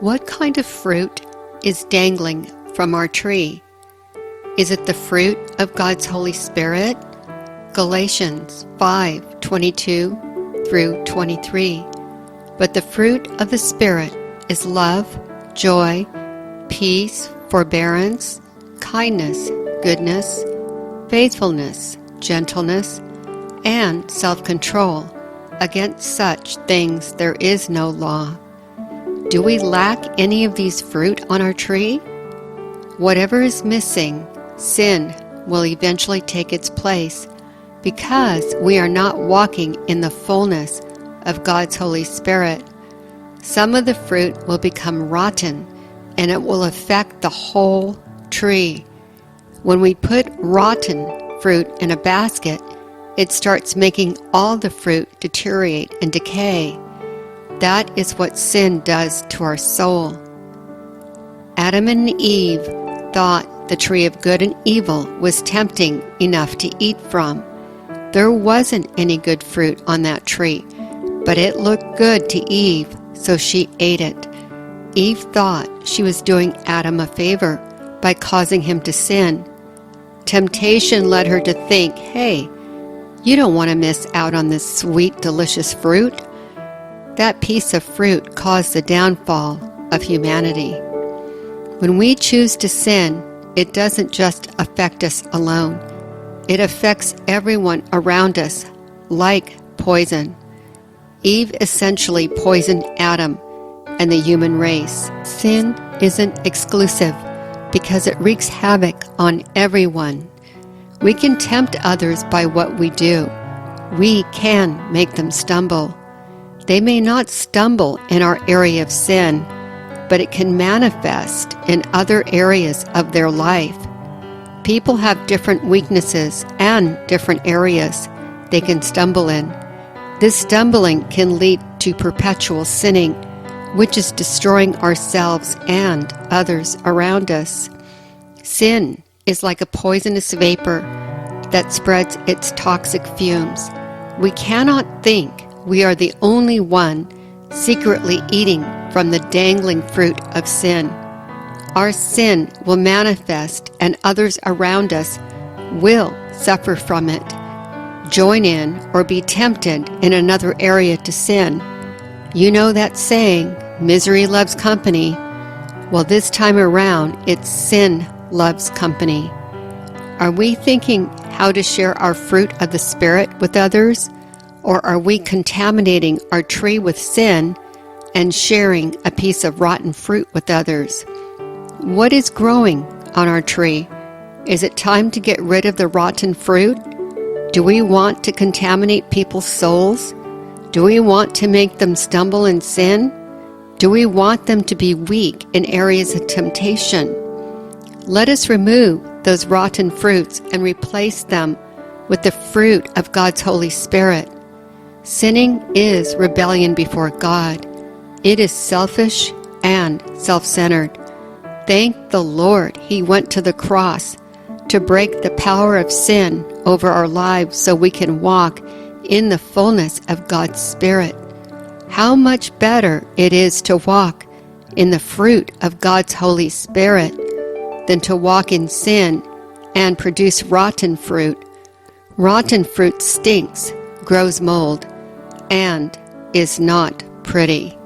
What kind of fruit is dangling from our tree? Is it the fruit of God's Holy Spirit? Galatians 5:22 through 23. But the fruit of the Spirit is love, joy, peace, forbearance, kindness, goodness, faithfulness, gentleness, and self-control. Against such things there is no law. Do we lack any of these fruit on our tree? Whatever is missing, sin will eventually take its place because we are not walking in the fullness of God's Holy Spirit. Some of the fruit will become rotten and it will affect the whole tree. When we put rotten fruit in a basket, it starts making all the fruit deteriorate and decay. That is what sin does to our soul. Adam and Eve thought the tree of good and evil was tempting enough to eat from. There wasn't any good fruit on that tree, but it looked good to Eve, so she ate it. Eve thought she was doing Adam a favor by causing him to sin. Temptation led her to think, hey, you don't want to miss out on this sweet, delicious fruit. That piece of fruit caused the downfall of humanity. When we choose to sin, it doesn't just affect us alone. It affects everyone around us like poison. Eve essentially poisoned Adam and the human race. Sin isn't exclusive because it wreaks havoc on everyone. We can tempt others by what we do. We can make them stumble. They may not stumble in our area of sin, but it can manifest in other areas of their life. People have different weaknesses and different areas they can stumble in. This stumbling can lead to perpetual sinning, which is destroying ourselves and others around us. Sin is like a poisonous vapor that spreads its toxic fumes. We cannot think we are the only one secretly eating from the dangling fruit of sin. Our sin will manifest and others around us will suffer from it. Join in or be tempted in another area to sin. You know that saying, misery loves company. Well, this time around, it's sin loves company. Are we thinking how to share our fruit of the Spirit with others? Or are we contaminating our tree with sin and sharing a piece of rotten fruit with others? What is growing on our tree? Is it time to get rid of the rotten fruit? Do we want to contaminate people's souls? Do we want to make them stumble in sin? Do we want them to be weak in areas of temptation? Let us remove those rotten fruits and replace them with the fruit of God's Holy Spirit. Sinning is rebellion before God. It is selfish and self-centered. Thank the Lord He went to the cross to break the power of sin over our lives so we can walk in the fullness of God's Spirit. How much better it is to walk in the fruit of God's Holy Spirit than to walk in sin and produce rotten fruit. Rotten fruit stinks, grows mold, and is not pretty.